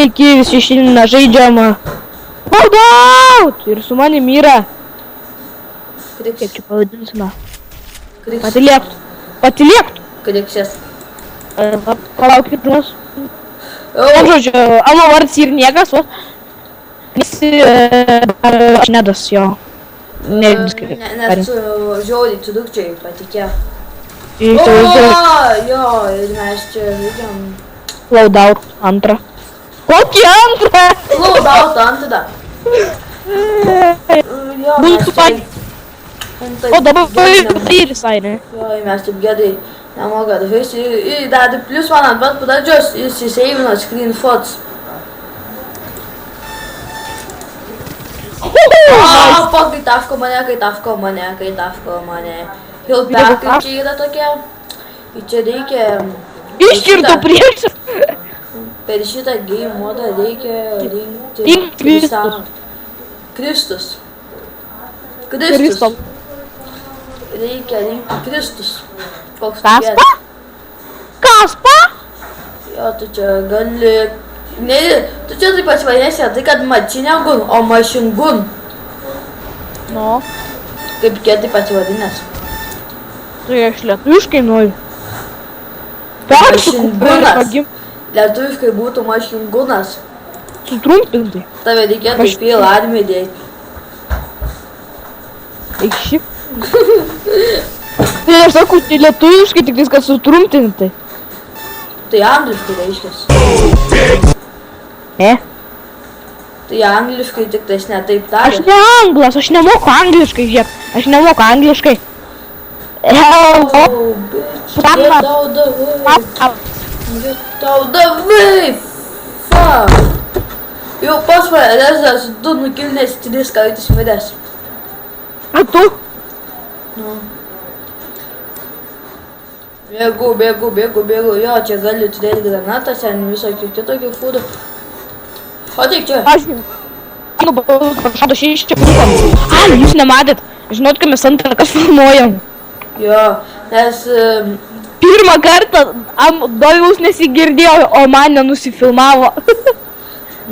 Sveiki, visi šiandien žaidžiama Fallout ir su manim yra. Kaip čia pavadinsime? Patiliektų. Krikšės. Palaukit mus. Žodžiu, mano vardas ir niekas, o. Visi aš nedas jo. Net žiauriai trukdžiai patikė. Jo, ir mes čia žaidžiam. Fallout antrą. Kokį antrą? Fallout antrą. Jo, mes čia... O dabar ir visai, ne? Jo, mes taip gerai nemoka žaisti. Ir dar plius man ant pat pradžios įsiseivino screen photos. Kai tafko mane. Jau perkai čia yra tokia. Ir čia reikia... Iškirto priešą. Per šitą game modą reikia rinkti Kristus. Reikia rinkti Kristus. Kaspa? Kaspa? Jo, tu čia gali... Ne, tu čia taip pasvainėsi, tai kad mačinėgun, o mašingun. Nu. Kaip kietai pasivadinęs. Tai aš lietuviškai noriu. Mašingunas. Lietuviškai būtų mašingunas. Sutrumpintai. Tave reikėtų Feel Army dėti. Eik šiaip. Tai aš sakau, tai lietuviškai tik viskas sutrumpintai. Tai angliškai reiškiasi. Ne? Tai angliškai tik tais ne taip tarė. Aš ne anglas, aš nemoku angliškai, žiūrėk. Aš nemoku angliškai. Oh, bitch, get out the way. Get out the way. Fuck. Jau pasvarėlės 2 nukilnės 3 kartus miręs. A tu? Nu. Bėgu. Jo, čia gali turėti granatas, ten visokių kitokių fūdų. O tik čia. Aš pašado 6 čia pūkom. Ai, jūs nematėt. Žinot, kad mes antrą kartą filmuojam. Jo, nes... Pirmą kartą Doviaus nesigirdėjo, o man nenusifilmavo.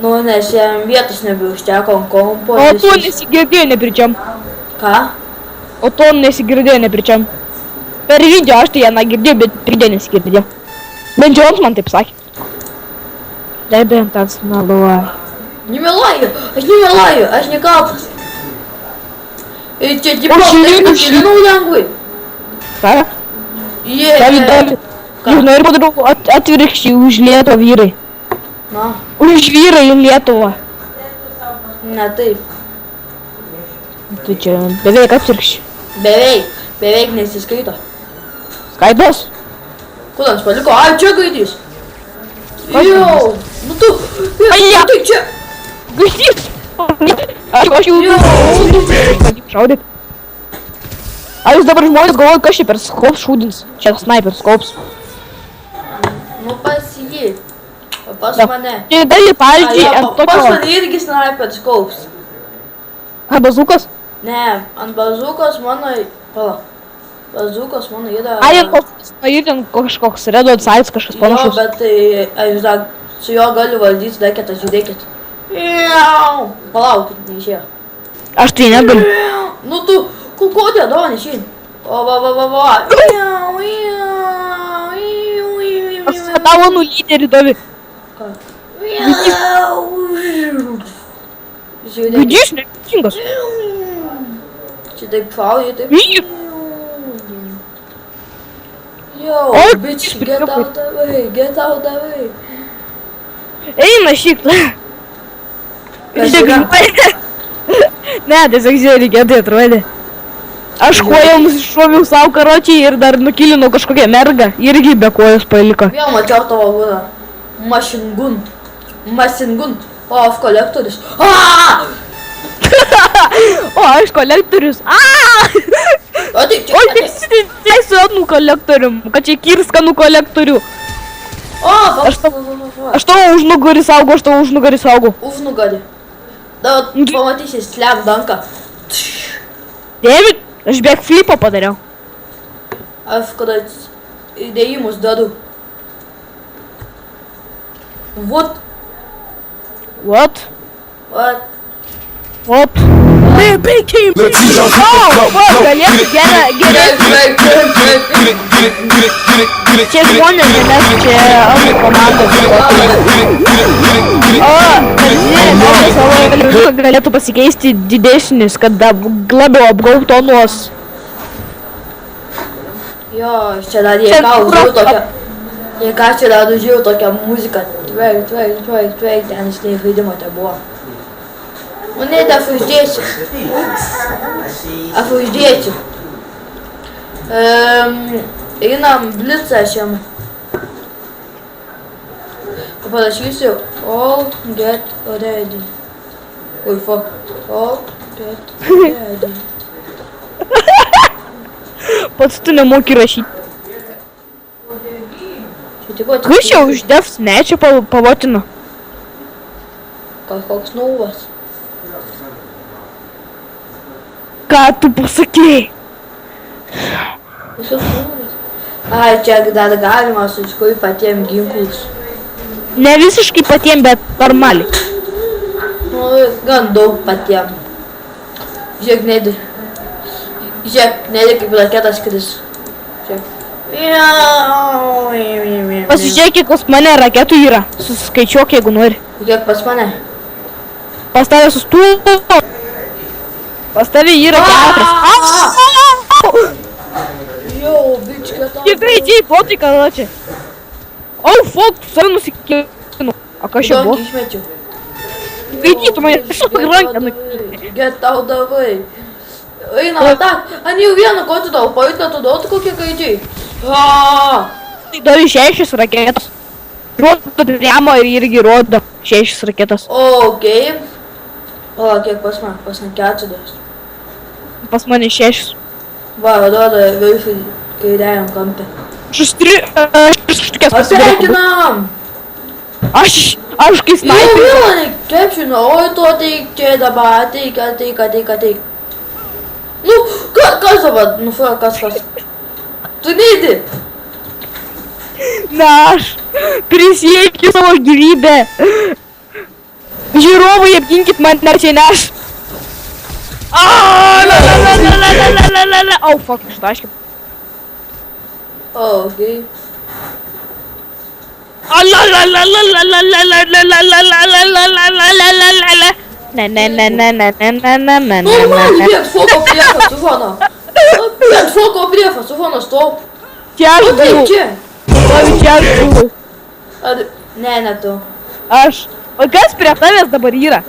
Nu, nes jam vietos nebeužteko ant kompo. O to nesigirdėjo nepričiam. Ką? O to nesigirdėjo nepričiam. Per video aš tai ją girdėjau, bet pridė nesigirdėjau. Bent jau man taip sakė. Tai bent tas meluoja. Nemeluoju, aš nekaltas. Ir čia tipo taip nukilinau lengvai. Ką? Jūs noriu padarau atvirkščiai už Lietuvą vyrai. Na? Už vyrai į Lietuvą. Ne taip. Tai čia beveik atvirkščiai. Beveik nesiskaito. Skaitos? Kur ant paliko? Ai, čia gaidys. Jau, nu tu, tai čia. Gaidys! Aš jau šaudyt. Ar jūs dabar žmonės galvojat, kas čia per skops šūdins? Čia sniper skops. Nu pas jį. O pas mane. Čia gali pavyzdžiui ant tokio... Pas mane irgi sniper skops. Ką, bazukas? Ne, ant bazukos mano... Pala. Bazukos mano yra... Ai, ant bazukas ten kažkoks Red Dot Sites kažkas panašus. Jo, bet tai... Aš dar su jo galiu valdyti, dakėt, žiūrėkit. Palaukit, neišėjo. Aš tai negaliu. Nu tu... Kodėl davo nešin? O, va. Aš tavo lyderį Dovi. Ką? Gaidys nekingas. Čia taip šauja, taip. Yo, bitch, get out the way. Eina šitą. Kas yra? Ne, tiesiog žiūrėk, tai atrodė. Aš kojom šoviau savo karočiai ir dar nukilinau kažkokią mergą. Irgi be kojos paliko. Vėl mačiau tavo būdą. Mašingun. Masingun. O, aš kolektorius. Aaaa! O, aš kolektorius. O, tai čia. Oi, tik su atnu kolektorium. Kad čia kirskanų kolektorių. O, Aš tavo užnugarį saugau, Užnugarį. Dabar pamatysi slam danką. David, aš backflipą padariau. Aš kada įdėjimus dedu. What? What? What? What? Galėtų Čia žmonės, nes čia abu komandos. O, galėtų pasikeisti didesnis, kad labiau apgautų nuos. Jo, aš čia dar jėga užžiūrėjau tokią. Jėga čia dar užžiūrėjau tokią muziką. Tveik, ten iš žaidimo te buvo. Nu, ne, aš uždėsiu. Aš uždėsiu. Einam blitzą šiam. Parašysiu all get ready. Oi, fuck. All get ready. Pats tu nemoki rašyti. Kas čia už devs mečio pavotino? Kažkoks nauvas. Ką tu pasakėjai? Ai, čia dar galima suskui patiem ginklus. Ne visiškai patiem, bet normaliai. Nu, gan daug patiem. Žiūrėk, Nedi. Žiūrėk, Nedi kaip raketas skris. Žiūrėk. Pasižiūrėk, kiek pas mane raketų yra. Suskaičiuok, jeigu nori. Kiek pas mane? Pas tave sustuvo. Pas tave yra 4. Jau, bička tau. Tikrai džiai, botai, karočiai. Oh, fuck, tu save nusikinu. A kas čia buvo? Išmečiau. Skaitytų mane, aš rankę nukėlė. Get tau davai. Eina, tak. Ani jau vieną kotį tau, pavyzdį tu duotų kokie gaidžiai. Tai davi 6 raketas. Rodo priemo ir irgi rodo 6 raketas. Okei. O, kiek pas man? Pas man 4. Pas mane 6. Va, duoda viršų kairiajam kampė. Aš tokias pasivėliau. Pasveikinam! Aš kai Jau snaiperis. vėl nekepšinu, oi tu ateik čia dabar, ateik. Nu, kas dabar? Nu, kas? Tu neįdi. Na, aš prisiekiu savo gyvybę. Žiūrovai, apginkit mane, čia ne aš. Oh, fuck, ištaškiau. Okei. Nu, man bėg foko priešas su Fono. Bėg foko priešas su Fono, stop. Čia aš Nu, taip buvau. čia. Čia aš buvau. Ne tu. Aš. O kas prie tavęs dabar yra?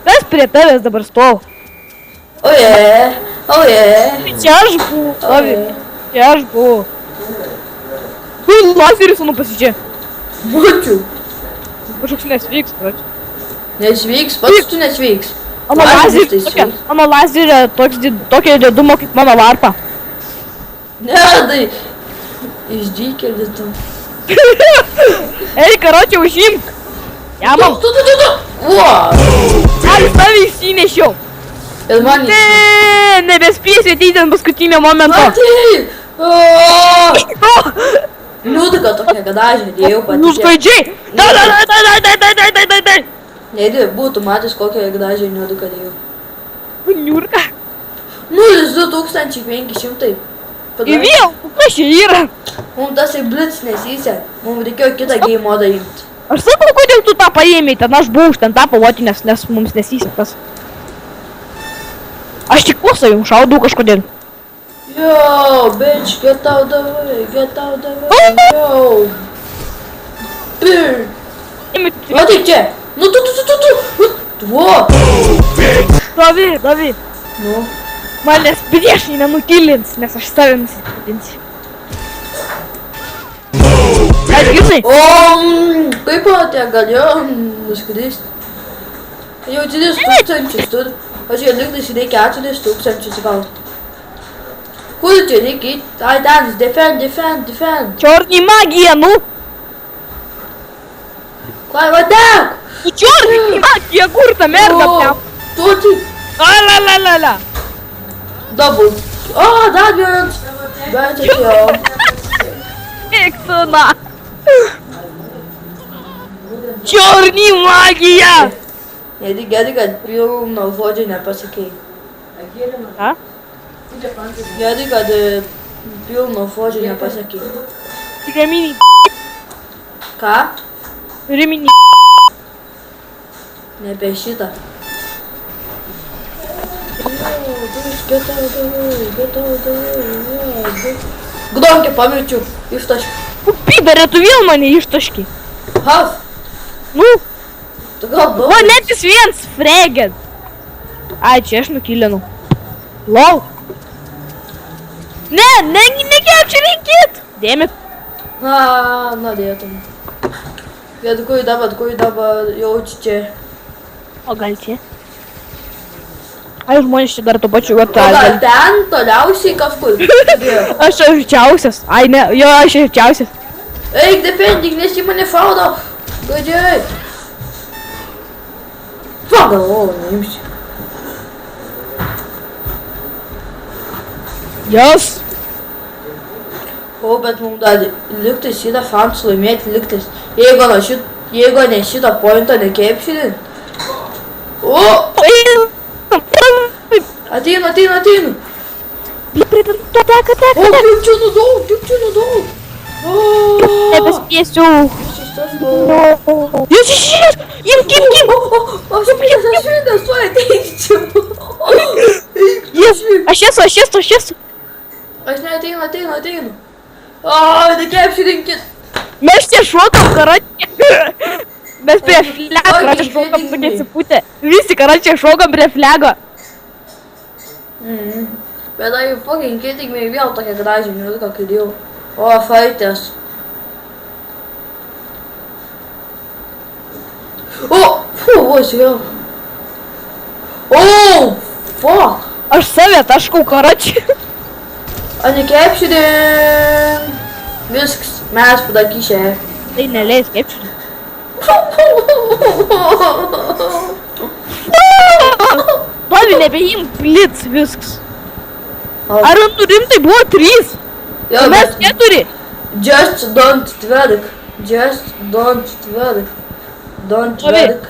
Kas prie tavęs dabar stovi? Oje. Čia aš buvau. Stovi. Čia aš buvau. Lazeris, nu pasičia. Mačiau. Kažkoks nesveiks, pračia. Nesveiks, pats tu nesveiks. Mano lazerė tokio didumo kaip mano varpa. Ne, tai išdykėlis tu. Ei, karočią, užimk. Jamam. Tu. Uo. Aš tavį įsinešiau. Ir man Ne, nebespėsiu ateiti ant paskutinio momento. Ateik. Liūdka tokia gadažė, dėjau patikė. Nuskaidžiai. Dai. Neįdė, būtų matęs kokią gadažę liūdka dėjau. Niurka. 0,2500. Ir vėl, kas čia yra? Mums tas ir blitz nesisek. Mums reikėjo kitą game modą imti. Aš sakau, kodėl tu tą paėmei, ten aš buvau už ten tą pavotinės, nes mums nesisektas. Aš tik pusą jums šaudau kažkodėl. Yo, bitch, get out the way, yo. Matai čia. Nu, tu. Vo. Davi. Nu. Manęs priešai nenukilins, nes aš savim nusipridinsiu. Aš girdai? O, kaip atė galėjo nuskristi? Jau 30 turi. Aš jau liktais reikia 4000 gauti. Kur čia reikia? Ai, Danis, defend. Čorny magija, nu! Kai, vadek! Nu čorny magija, kur ta merda, pliam? Toti. La. Double. O, dar vienas. Bet atėjau. Eik tu na! Čorny magija! Gerai, kad pilno žodžio nepasakei. Ką? Gerai, kad pilno žodžio nepasakei. Remini. Ką? Remini. Nebe šitą. Gdonkį pamirčiau. Ištaškiu. Pidarė, tu vėl mane ištaški. Haf. Nu, Tu gal o daug. netis viens, freged. Ai, čia aš nukilinau. Lau. Nekiek čia reikėt. Dėmit. Norėtum. Bet kui dabar jaučiu čia. O gal čia? Ai, žmonės čia dar to pačiu O gatą. gal ten toliausiai kažkur. Aš arčiausias. Ai, ne, jo, aš arčiausias. Eik, defending, nes į mane šaudo. Gadžiai. Pagalvoju, neimsiu. Jas. O, bet mums dar liktais šitą šansų laimėti liktais. Jeigu ne šitą pointą nekepšinį. O, ateinu. Teka. O, kaip čia nudaug. O, Nebespėsiu. šis Jūs, imk. Aš švitas, tu ateičiau. Aš esu. Aš neateinu. O, nekepšininkit. Mes čia šokam karatė. Mes prie flego karatė šokam, tu nesipūtė. Visi karatė šokam prie flego. Bet tai fucking kidding me, vėl tokia gražiai nuliko kaip jau. O, fighters. O, vos vėl. O, fuck. Aš save taškau karatė. A nekepšinin. Viskas, mes padakyšė. Tai neleis kepšinį. Davi, nebeim blitz viskas. Ar tu rimtai buvo 3? Jo, Mes bet 4. just don't twerk. Don't twerk.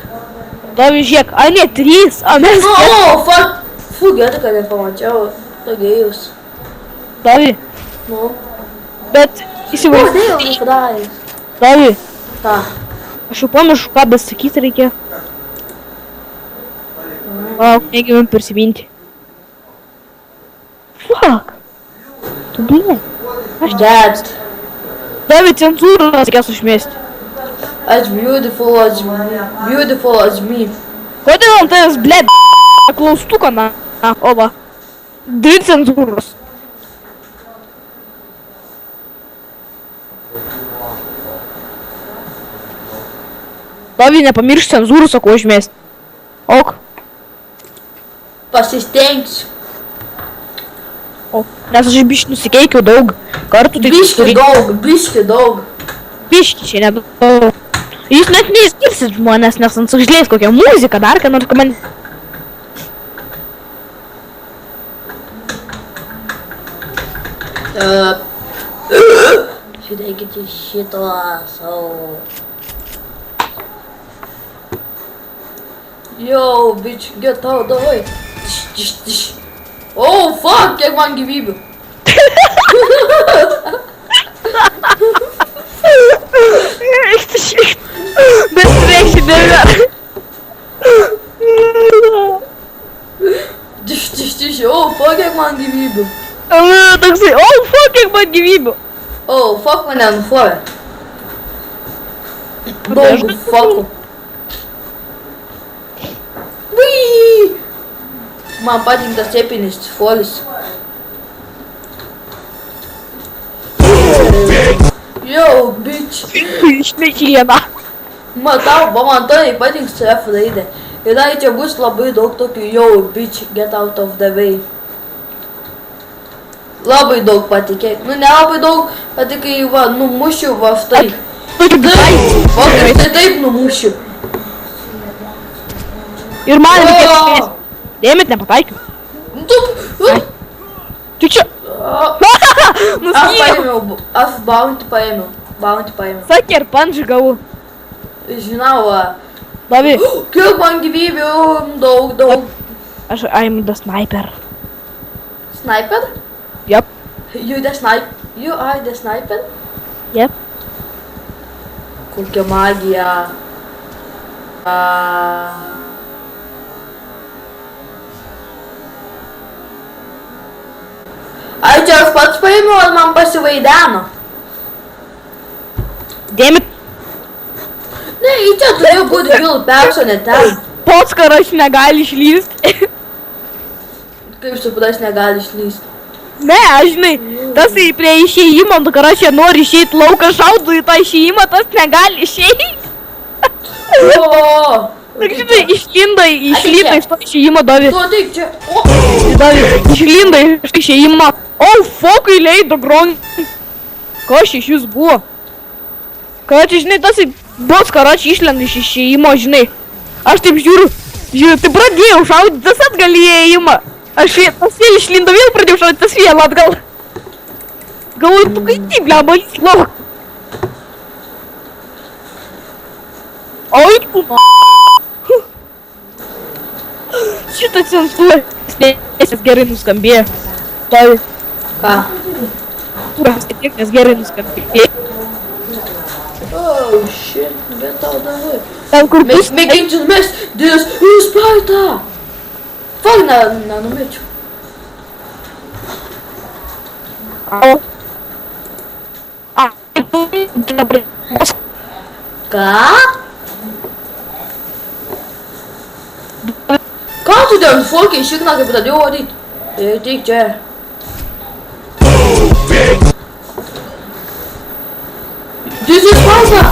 Davi, žiūrėk, a ne 3, a mes 4. O, fuck. Fu, gerai, kad nepamačiau. Tagėjus. Davi, Nu. bet O, įsivaizduoju. dėl nufradais. Davi, Ką? aš jau pamiršau, ką besakyti reikia. Negi man prisiminti. Fuck. Tu blė. Dad. Davi, cenzūros reikės užmėsti. As beautiful as me. Kodėl ant tavęs, blė, klaustuką, na, oba. 2 cenzūros. Davi, nepamiršk cenzūrų, sakau, užmėsti. Ok. Pasistengsiu. O, nes aš biškį nusikeikiau daug kartų, tai Biški daug. Biškį čia nedaug. Jūs net neįskirsit žmonės, nes ant sužlės kokią muziką dar, ką nors man... Žiūrėkite šito, savo. Yo, bitch, get out, davai. Oh, fuck, kiek man gyvybių. Mes sveikši never. Oh, fuck, kiek man gyvybių. Toksai, oh, fuck, kiek man gyvybių. Oh, fuck, mane nuflovė. Daug fuckų. Man patinka tas epinis folis. Yo, bitch. Išnešieną. Man tai patinks F raidė. Ir dar čia bus labai daug tokių yo, bitch, get out of the way. Labai daug patikė. Nu, ne labai daug, bet tik kai, va, numušiu, va, štai. Va, kaip tai taip numušiu. Ir man reikės. Dėmit, nepataikiu. Tu čia. Nuskėjau. Aš bounty paėmiau. Sakė, ir punch gavau. Žinau, va. Davi. Kiek man gyvybių, daug. I'm the sniper. Sniper? Yep. You are the sniper? Yep. Kokia magija. Ai, čia aš pats paėmiau, ar man pasivaideno? Dėmit. Ne, į čia turėjo būti Phil Persone ten. Pats karas negali išlysti. Kaip supras negali išlysti? Ne, aš žinai, tas prie išėjimo, tu karas čia nori išeiti lauką, šaudu į tą išėjimą, tas negali išeiti. O. Tak žinai, išlinda iš to išėjimo, Davi. Tu ateik čia. Davi, išlinda iš išėjimo. O, fokai leido gron. Kas iš jūs buvo? Karačiai, žinai, tas bots karačiai išlenda iš išėjimo, žinai. Aš taip žiūriu, tai pradėjau šaudyti, tas atgal į įėjimą. Aš tas vėl išlindo, vėl pradėjau šaudyti, tas vėl atgal. Galvoju, tu kaip taip, bleba, lys lauk. Oi, tu Šitą cenzūras gerai nuskambėjo. Davi. Ką? Turas tiek, nes gerai nuskambėjo. Oh, shit, get out of the way. Ten kur bus... Making to mess this Sparta! Fuck, nenumečiau. Ką? Ką tu ten fokiai šikna, kaip pradėjau rodyti? Teik čia. This is Sparta!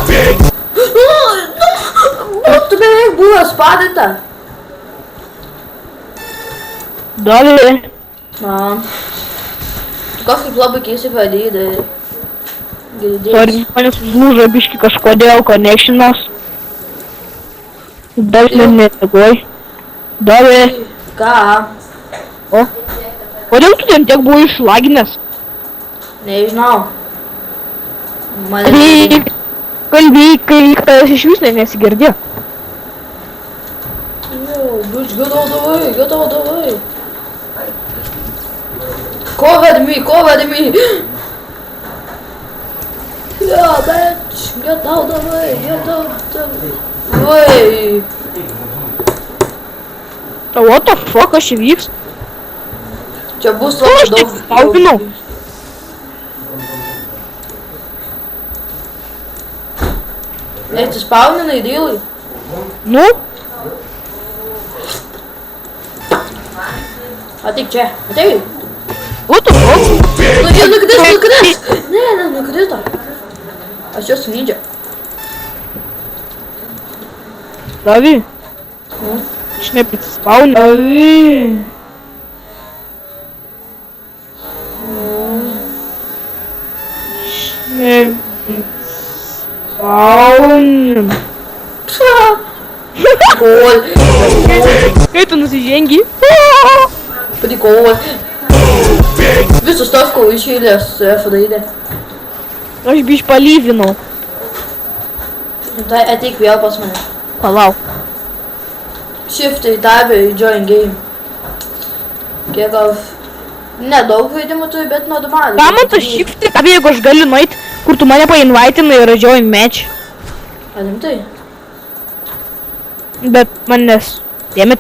Tu beveik buvo spadinta. Davi. Tu kažkaip labai keistai pradėjai girdėti. Sorry, manęs užlūžo biški kažkodėl connectionas. Davi netegoj. Davi. Ką? O? Kodėl tu ten tiek buvo išlaginęs? Nežinau. Kalbėjai, kai tas iš vis nesigirdėjo. Yo, bitch, get out of the way. Cover me. Yeah, bitch, get out of the way. What the fuck, kas čia vyks? Čia bus labai daug. Spaudinau. Atsispaudinai dylai? Nu? Ateik čia, ateik. What the fuck? Nu, jie nukris. Ne, nukrito. Aš jos lydžiu. Davi. Aš neprispaudinau. Davi. Spawn. Gol. Kai tu nusižengi? Prikol. Visus tos, ko išėlės F raidė. Aš biškai palyvinau. Tai ateik vėl pas mane. Palauk. Shift į tabę į join game. Kiek gal... Nedaug žaidimų turi, bet normaliai. Ką man tas shift, jeigu aš galiu nueit, kur tu mane painvaitinai ir join match? Rimtai? Bet manęs... Dėmit.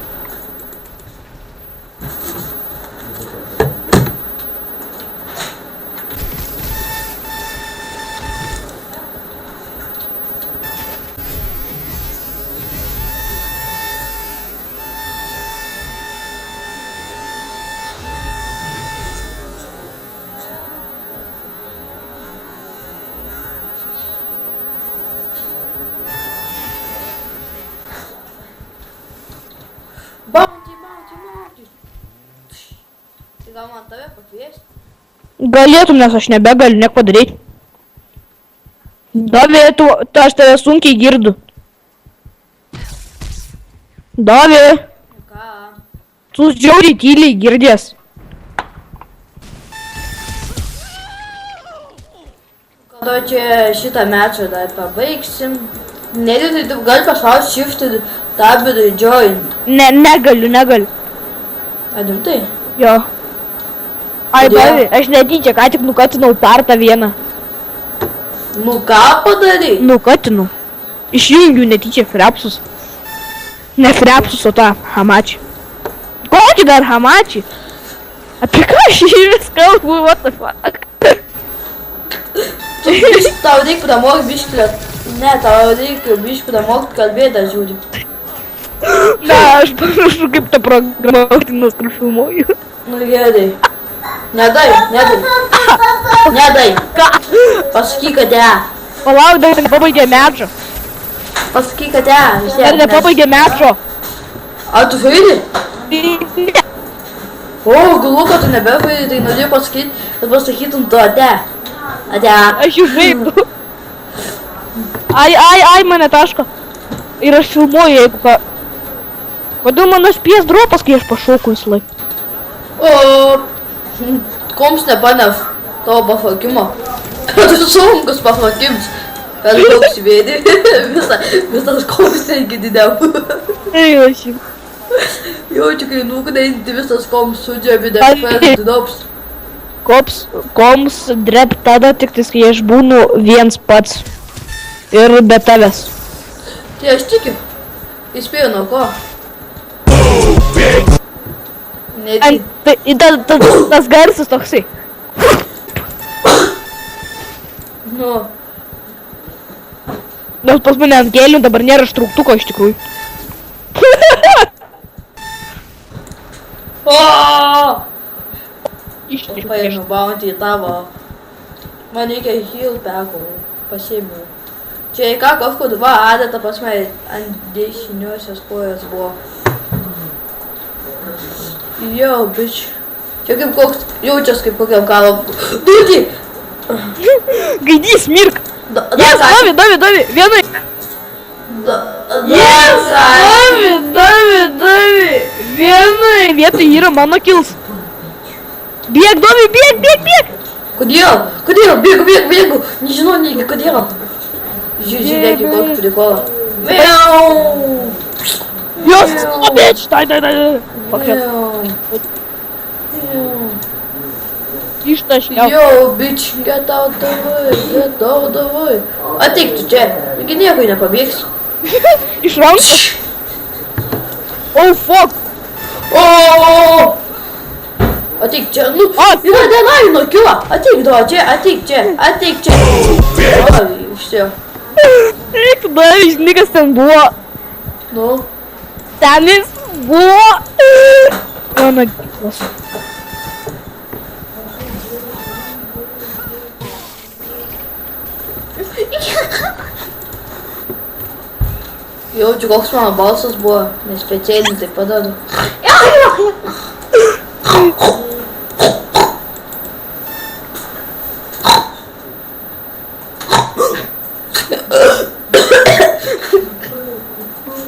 Galėtum, nes aš nebegaliu nieko padaryti. Davė, aš tave sunkiai girdu. Davė, Ką? tu žiauriai tyliai girdės. Kada čia šitą mečą dar pabaigsim. Nedėtai, tu gali paspausti shift tabį join. Ne, negaliu. A, rimtai? Jo. Ai, Kodėl? Davė, aš netyčia, ką tik nukatinau partą vieną. Nu ką padarai? Nukatinau. Išjungiu netyčia frepsus. Ne frepsus, o tą hamačį. Kokį dar hamačį? Apie ką aš vis kalbu, what the fuck? Tau reikia pramokti biškį. Ne, tau reikia biškį pramokti kalbėti, aš žiūriu. Ne, aš panašu kaip tą programą nors filmuoju. Nu gerai. Nedai. Ką? Pasakyk, kad ją. Palauk, dar nepabaigė mečo. Pasakyk, kad ją. Dar nepabaigė mečo. A, tu žaidži? O, galvoju, kad tu nebežaidži, tai norėjau pasakyti, kad pasakytum tu ate. Ate. Aš jau žaidžiu. Ai, mane taško. Ir aš filmuoju, jeigu ką. Kodėl mano spies dropas, kai aš pašauku visą laiką? O, koms nepanef tavo pafakimo. Tu sunkus pafakims. Per daug svėdi. Visas koms neigi didėl. Ei, aš jau. Jaučiu, kai nukneinti visas koms sudžia vidėl dops. Koms drep tada tik tais, kai aš būnu viens pats. Ir be tavęs. Tai aš tikiu. Įspėjau nuo ko. Ai, tas garsas toksai. Nu. Nors pas mane ant gėlių dabar nėra štruktuko iš tikrųjų. O! Iš Paėmiau bounty į tavo. Man reikia heal peko. Pasiėmiau. Čia į ką kofku 2 adata pas mane ant dešiniosios kojos buvo. Jo, bič. Čia kaip koks jaučias kaip kokiam kalo. Dūti! Gaidys, mirk! Yes, Davi! Vienai! Yes! Davi! Vienai! Vietoj yra mano kills. Bėg, Davi, bėg! Kodėl? Bėgu! Nežinau, negi kodėl. Žiūrėk, kokį prikolą. Miau! Jos, bitch! Tai! Ištaškiau. Yo, bitch, get out davai. Ateik tu čia, taigi nieko nepabėgsi. Iš rankos? Oh, fuck! O! Ateik čia, nu, yra tenai nukilo. Ateik čia. O, išėjo. Eik, Davi, žinai, kas ten buvo. Nu, Ten jis buvo. Mano gyklas. jaučiu, koks mano balsas buvo, nes specialiai tai padadu.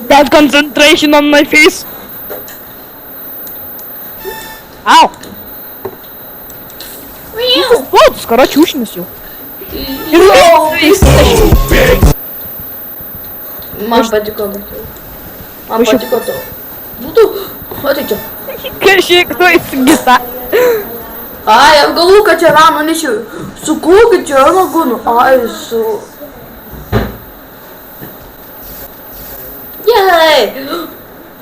That concentration on my face. Ау! Вот, короче, ушнись его. Man patiko, man patiko to. Nu tu, ateik čia. Kažkiek tu įsigita. Ai, aš galvoju, kad čia rano nešiau. Su kokiu čia lagūnu? Ai, su... Gerai.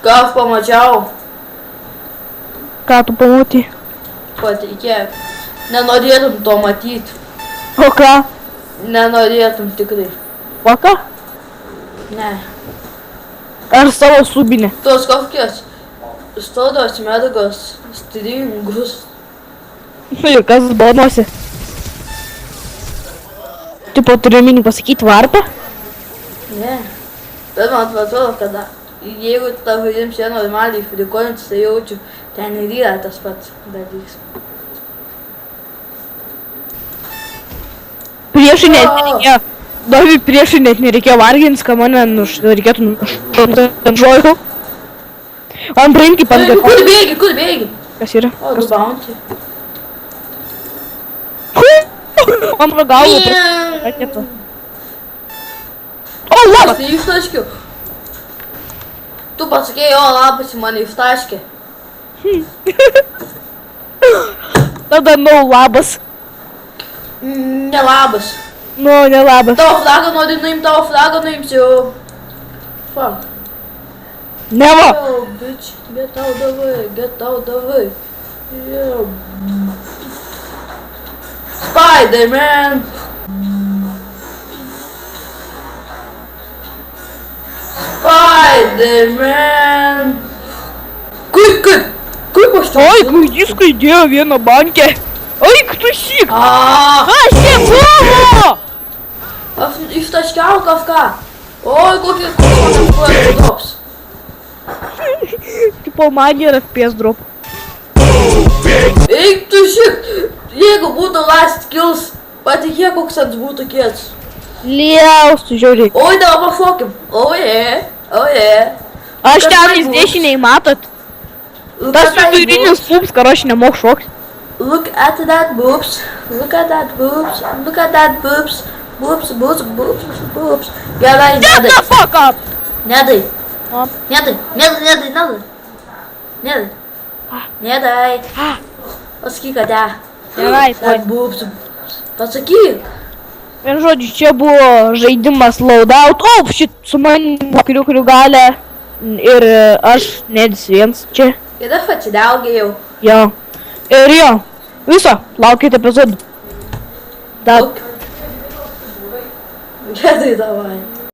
Ką aš pamačiau? Ką tu pamatei? Patikėk. Nenorėtum to matyti. O ką? Nenorėtum tikrai. O ką? Ne. Ar savo subinę? Tos kokios stodos mergos stringus. Ir kas bonosi? Tipo, turiu minį pasakyti varpą? Ne. Bet man atrodo, kad jeigu tavo jums čia normaliai frikonintis, tai jaučiu, ten ir yra tas pats dalykas. priešai net nereikėjo. Davi priešai net nereikėjo vargins, ką mane reikėtų nužojau. Antrain kaip ant Kur bėgi, kur bėgi? Kas yra? O, du bounty. Antrą galvą raketų. O, labas! Tai ištaškiu. Tu pasakėjai, o, labas, mane ištaškė. Tada labas. Nelabas. Nelabas. Tavo flagą nori nuimti, tavo flagą nuimsiu. Fuck. Neva. Yo, bitch, get out the way. Yo. Spider-Man. Spider-Man. Kur paštu? Oi, klaidiskai dėjo vieną bankę. Eik tu syk. Kas čia buvo? Aš ištaškiau kažką. Oi, kokie FPS drops. Tipo man yra FPS drop. Eik tu šit. Jeigu būtų last kills, patikėk koks ats būtų kiets. Liaus, tu žiauriai. Oi, dabar pašokim. Oje. Aš ten iš dešiniai matot. Tas vidurinis pups, karo aš nemok šokti. Look at that boobs. Look at that boobs. Look at that boobs. Boobs. Gerai, Shut nedai. the fuck up! Nedai. O. Nedai. Pasakyk, kad ne. Gerai, That boobs. Pasakyk. Vien žodžiu, čia buvo žaidimas loadout. O, šit, su manim kriukriu galę. Ir aš nedis viens čia. Ir aš atsidaugiau. Jo. Ir jo. Viso, laukite epizodų. Dar. Gerai, davai.